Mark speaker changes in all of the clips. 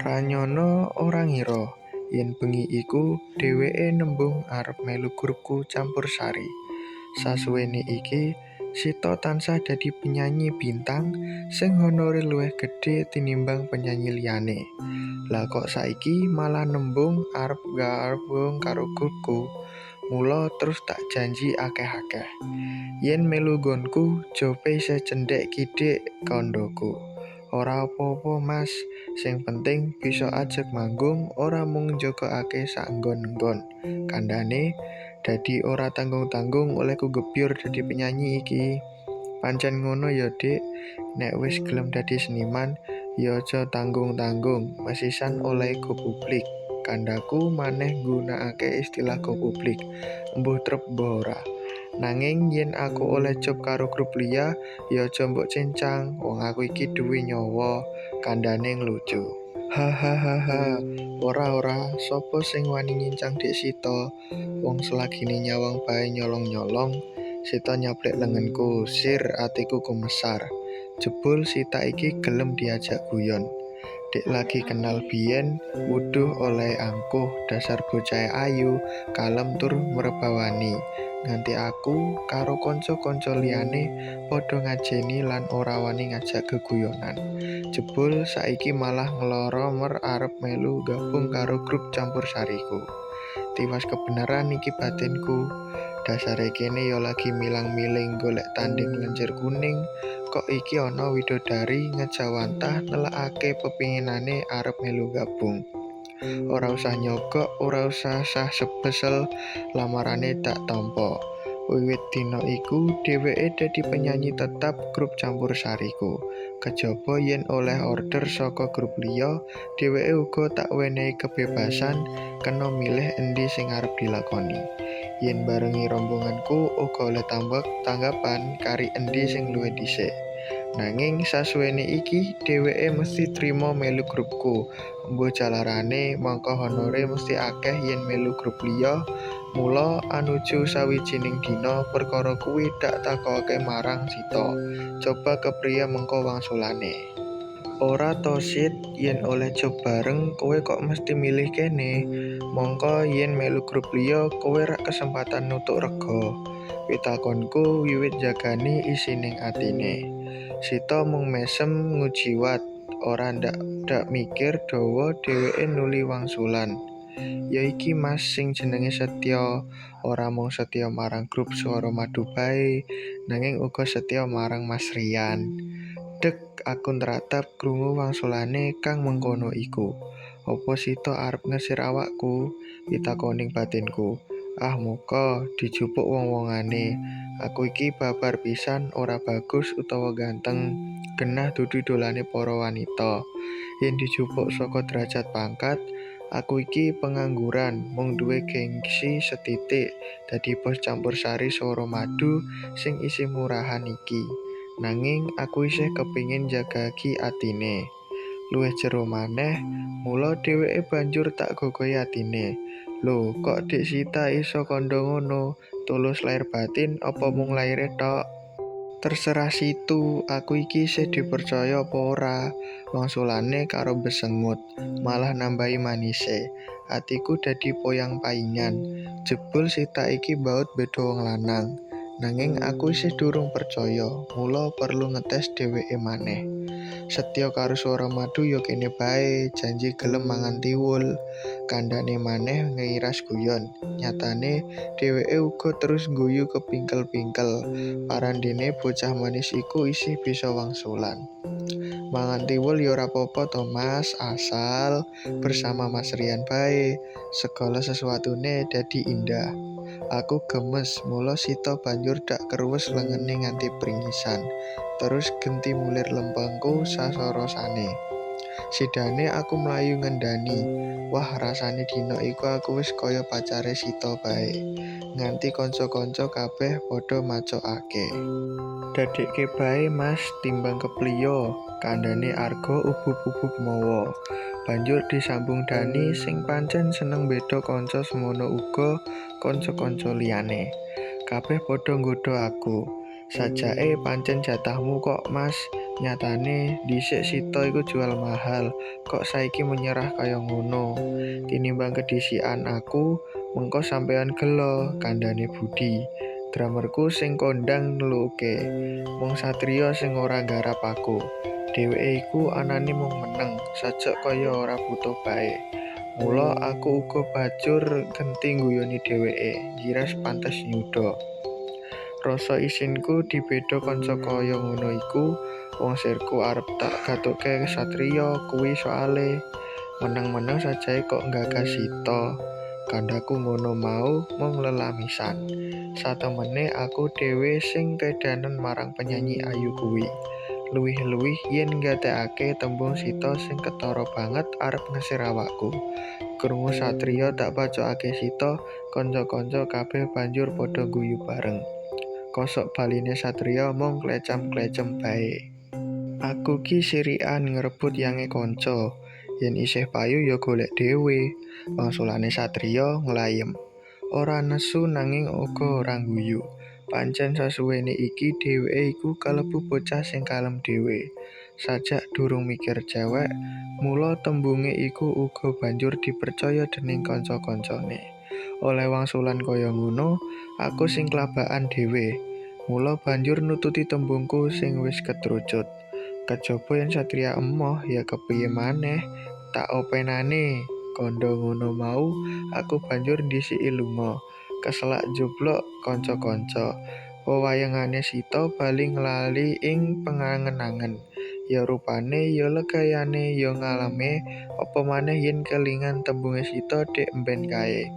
Speaker 1: Ora nyono ora ngira yen bengi iku dheweke nembung arep melu grupku campursari. Sasuwene iki Sita tansah dadi penyanyi bintang sing honore luwih gedhe tinimbang penyanyi liyane. Lah kok saiki malah nembung arep gabung karo grupku. Mula terus tak janji akeh-akeh. Yen melu nggonku, jope isih cendhek kidik kondoku. Ora apa-apa mas, sing penting bisa ajeg manggung ora mung njogokake sak nggon-nggon. Kandhane dadi ora tanggung-tanggung olehku gebyur dadi penyanyi iki. Pancen ngono ya dik, nek wis gelem dadi seniman, ya aja tanggung-tanggung, mesisan oleh go publik. Kandhaku maneh nggunakake istilah go publik, embuh trep embuh ora. Nanging yen aku oleh job karo grup liya, ya aja mbok cincang, wong aku iki duwe nyawa, kandhane nglucu. Hahaha, ora, sapa sing wani nyincang Dik Sita? Wong selagine nyawang bae nyolong-nyolong. Sita nyaplek lengenku, sir atiku kumesar. Jebul Sita iki gelem diajak guyon. Dek lagi kenal biyen, wuduh oleh angkuh, dasar bocah ayu, kalem tur merebawani. Nganti aku karo kanca-kanca liyane padha ngajeni lan ora wani ngajak geguyonan. Jebul saiki malah ngloro mer arep melu gabung karo grup campursariku. Tiwas kebenaran iki batinku. Dasare kene ya lagi milang-miling golek tanding lenjer kuning. Kok iki ana widodari ngejawantah nelakake pepinginane arep melu gabung. Ora usah nyogok, ora usah sebesel, lamarane tak tampa. Wiwit dina iku dheweke dadi penyanyi tetap grup campursariku. Kejaba yen oleh order saka grup liya, dheweke uga tak wenehi kebebasan kena milih endi sing arep dilakoni. Yen barengi rombonganku uga oleh tanggapan kari endi sing luwih dhisik. Nanging sasuwene iki dheweke mesti trima melu grupku. Embuh jalarane mangka honore mesti akeh yen melu grup liya. Mula anuju sawijining dina perkara kuwi dak takokake marang Sita. Coba kepriye mengko wangsulane? Ora to Sit, yen oleh job bareng kowe kok mesti milih kene. Mongko yen melu grup liya kowe rak kesempatan nutuk rega. Pitakonku wiwit jagani isining atine. Sita mung mesem ngujiwat, ora ndak mikir dawa dheweke nuli wangsulan. Ya iki mas sing jenenge setya, ora mung setya marang grup Swara Madu bae, nanging uga setya marang Mas Rian. Dek, aku nratap krungu wangsulane kang mengkono iku. Apa Sita arep ngesir awakku? Pitakoning batinku. Ah muka dijupuk wong-wongane. Aku iki babar pisan, ora bagus utawa ganteng. Genah dudu dolane para wanita. Yen dijupuk saka derajat pangkat, aku iki pengangguran, mung duwe gengsi setitik dadi bos campursari Swara Madu sing isih murahan iki. Nanging aku isih kepingin jagaki atine. Luwih jero maneh, mula dheweke banjur tak gogohi atine. Lho, kok Dik Sita iso kandha ngono? Tulus lair batin apa mung laire tok? Terserah situ, aku iki isih dipercaya apa ora. Wangsulane karo besengut, malah nambahi manise. Atiku dadi poyang-paingan. Jebul Sita iki baut beda wong lanang. Nanging aku isih durung percaya, mula perlu ngetes dheweke maneh. Setya karo Swara Madu ya kene bae, janji gelem mangan tiwul. Kandhane maneh ngiras guyon. Nyatane dheweke uga terus ngguyu kepingkel-pingkel. Parandene bocah manis iku isih bisa wangsulan. Mangan tiwul ya ora apa-apa to Mas, asal bersama Mas Rian bae. Segala sesuatune dadi indah. Aku gemes, mula Sita banjur dak keruwes lengene nganti pringisan. Terus genti mulir lempengku sasorosane. Sidane aku mlayu ngendani. Wah, rasane dina iku aku wis kaya pacare Sita bae. Nganti kanca-kanca kabeh padha macokake. Dadekke bae Mas timbang kepliyo, kandhane arga ubub-ubub mawa. Banjur disambung Dani sing pancen seneng beda kanca semono uga kanca-kanca liyane. Kabeh padha nggodha aku. Sajake pancen jatahmu kok Mas, Nyatane dhisik Sita iku jual mahal, kok saiki menyerah kaya ngono. Tinimbang kedisikan aku, mengko sampean gelo, kandhane Budi. Dramerku sing kondang ngeluke, mung Satriya sing ora nggarap aku. Dheweke iku anane mung meneng, sajak kaya ora butuh bae. Mula aku uga bajur genti ngguyoni dheweke, njiras pantes nyuda. Rasa isinku dibeda kanca kaya ngono iku, wong sirku arep tak gathuke Satriya kuwi soale meneng-meneng sajae kok nggagas Sita. Kandhaku ngono mau mung lelamisan. Satemene aku dhewe sing kedanen marang penyanyi ayu kuwi. Luwih-luwih yen nggatekake tembung Sita sing ketara banget arep ngesir awakku. Krungu Satriya tak pacokake Sita, kanca-kanca kabeh banjur padha guyu bareng. Kosok baline Satriya mung klecam-klecem bae. Aku ki sirikan ngrebut yange kanca. Yen isih payu ya golek dhewe. Wangsulane Satriya nglayem. Ora nesu nanging uga ora guyu. Pancen sasuwene iki dheweke iku kalebu bocah sing kalem dhewe. Sajak durung mikir cewek, mula tembunge iku uga banjur dipercaya dening kanca-kancane. Oleh wangsulan kaya ngono, aku sing klabakan dhewe. Mula banjur nututi tembungku sing wis ketrucut. Kejaba yen Satriya emoh ya kepiye maneh, tak openane. Kandha ngono mau, aku banjur ndhisiki lunga. Keselak njoblok kanca-kanca. Wewayangane Sita bali nglali ing pengangen-angen. Ya rupane, ya legayane, ya ngaleme, apa maneh yen kelingan tembunge Sita dek emben kae.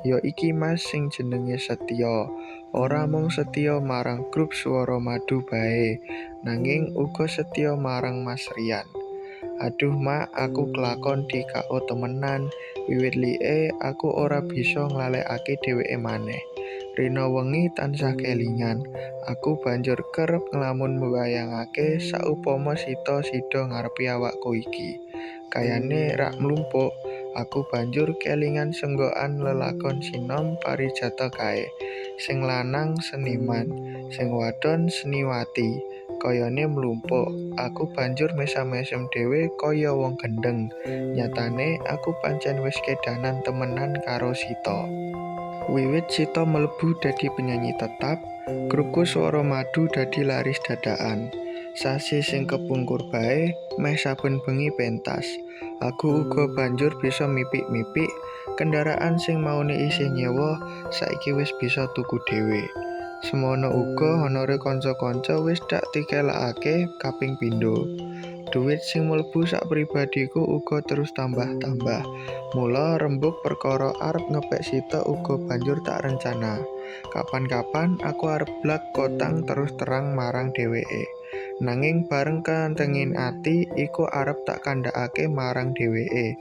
Speaker 1: Ya iki Mas sing jenenge Setya. Ora mung setya marang grup Swara Madu bae, nanging uga setya marang Mas Rian. Aduh mak, aku kelakon di KO temenan. Wiwit li'e aku ora bisa nglalekake dheweke maneh. Rina wengi tansah kelingan. Aku banjur kerep nglamun mbayangake saupama Sita sida ngarepi awakku iki. Kayane rak mlumpuk, aku banjur kelingan senggokan lelakon sinom parijata kae. Sing lanang seniman, sing wadon seniwati. Kayane mlumpuk, aku banjur mesam-mesem dhewe kaya wong gendeng. Nyatane aku pancen wis kedanan temenan karo Sita. Wiwit Sita mlebu dadi penyanyi tetap, grupku Swara Madu dadi laris dadakan. Sasi sing kepungkur bae, meh saben bengi pentas. Aku uga banjur bisa mipik-mipik, kendaraan sing maune isih nyewa, saiki wis bisa tuku dhewe. Semono uga honore kanca-kanca wis dak tikelake kaping pindho. Duit sing mlebu sak pribadiku uga terus tambah-tambah. Mula rembug perkara arep ngepek Sita uga banjur tak rencana. Kapan-kapan aku arep blak kotang terus terang marang dheweke. Nanging bareng kantengin ati iku arep tak kandhakake marang dheweke.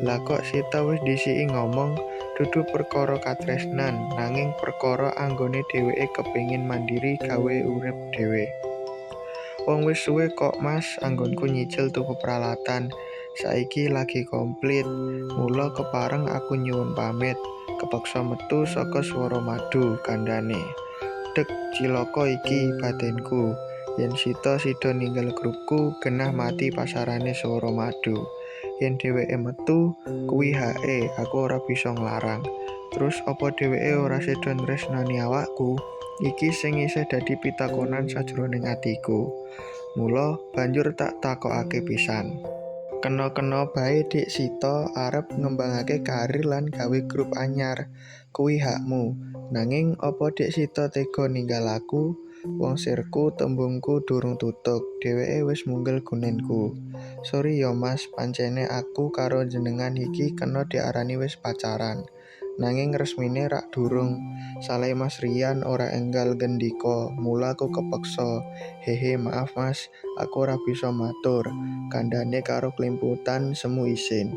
Speaker 1: Lah kok Sita wis dhisiki ngomong dudu perkara katresnan, nanging perkara anggone dheweke kepengin mandiri gawe urip dhewe. Wong wis suwe kok Mas anggonku nyicil tuku peralatan. Saiki lagi komplit. Mula kepareng aku nyuwun pamit. Kepeksa metu saka Swara Madu kandhane. Dek cilaka iki batinku. Yen Sita sida ninggal grupku genah mati pasarane Swara Madu. Yen dheweke metu kuwi hake, aku ora bisa nglarang. Terus apa dheweke ora seda nresnani awakku? Iki sing isih dadi pitakonan sajroning atiku. Mula banjur tak takokake pisan. Kena-kena bae Dik Sita arep ngembangake karir lan gawe grup anyar. Kuwi hakmu. Nanging apa Dik Sita tega ninggal aku? Wong sirku tembungku durung tutuk. Dheweke wis munggel gunenku. Sori ya Mas, pancene aku karo jenengan iki kena diarani wis pacaran. Nanging resmine rak durung. Saleh Mas Rian ora enggal ngendika, mula aku kepeksa. Hehe maaf Mas, aku ora bisa matur. Kandhane karo klimputan semu isin.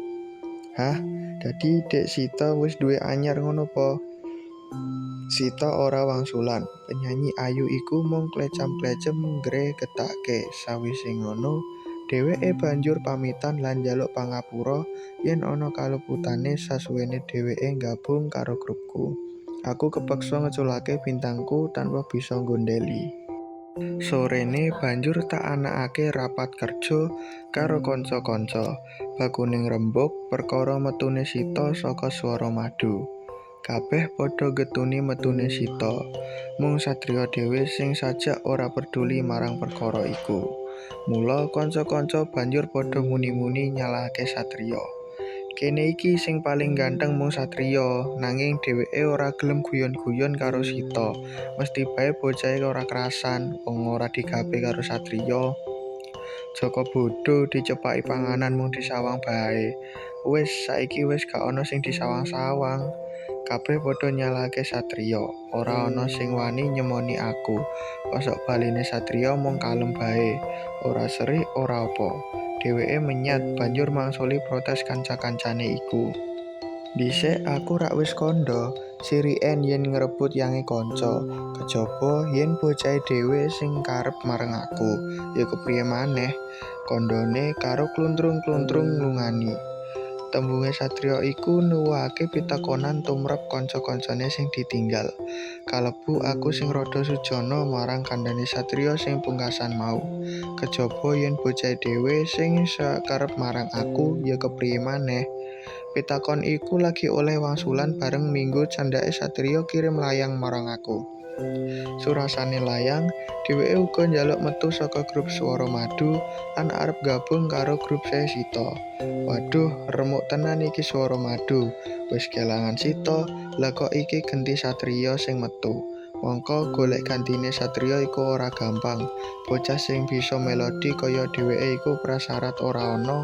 Speaker 1: Hah? Dadi Dek Sita wis duwe anyar ngono po? Sita ora wangsulan. Penyanyi ayu iku mung klecam-klecem ngregetakke. Sawise ngono, dheweke banjur pamitan lan njaluk pangapura yen ana kaluputane sasuwene dheweke gabung karo grupku. Aku kepeksa ngeculake bintangku tanpa bisa nggondheli. Sorene banjur tak anakake rapat kerja karo kanca-kanca bakuning rembug perkara metune Sita saka Swara Madu. Kabeh padha getuni metune Sita. Mung satriya dhewe sing sajak ora peduli marang perkara iku. Mula kanca-kanca banjur padha muni-muni nyalahake satriya. Kene iki sing paling ganteng mung satriya, nanging dheweke ora gelem guyon-guyon karo Sita. Mesti bae bocahe ora kerasan, wong ora digawe karo satriya. Jaka bodho dicepaki panganan mung disawang bae. Wis saiki wis gak ana sing disawang-sawang. Kabeh padha nyalahake satriya, ora ana sing wani nyemoni aku. Kosok baline satriya mung kalem bae, ora serik ora apa. Dheweke menyat banjur mangsuli protes kanca-kancane iku. Dhisik aku rak wis kandha, siriken yen ngrebut yange kanca, kejaba yen bocahe dhewe sing karep marang aku. Ya kepriye maneh, kandhane karo kluntrung-kluntrung nglungani. Tembunge satriya iku nuwuhake pitakonan tumrap kanca-kancane sing ditinggal. Kalebu aku sing rada sujana marang kandhane satriya sing pungkasan mau. Kejaba yen bocahe dhewe sing sakarep marang aku, ya kepriye maneh. Pitakon iku lagi oleh wangsulan bareng minggu candhake satriya kirim layang marang aku. Surasane layang, dheweke uga njaluk metu saka grup Swara Madu lan arep gabung karo grup Sita. Waduh, remuk tenan iki Swara Madu. Wis kelangan Sita, lah kok iki genti satriya sing metu. Mongko golek gantine satriya iku ora gampang. Bocah sing bisa melodi kaya dheweke iku prasyarat ora ana.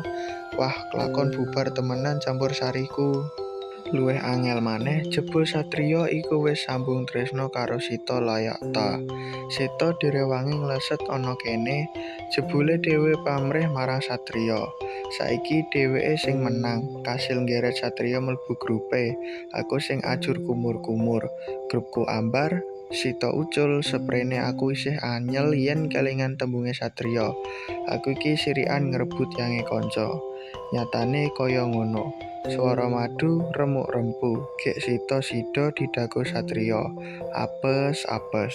Speaker 1: Wah, kelakon bubar temenan campursariku. Luwih angel maneh jebul satriya iku wis sambung tresna karo Sita Layakta. Sita direwangi ngleset ana kene, jebule dhewe pamrih marang satriya. Saiki dheweke sing menang, kasil nggeret satriya mlebu grupe. Aku sing ajur kumur-kumur. Grupku ambar, Sita ucul, seprene aku isih anyel yen kelingan tembunge satriya. Aku iki sirikan ngrebut yange kanca. Nyatane kaya ngono. Swara Madu remuk rempu, gek Sita sida didago satriya. Apes-apes.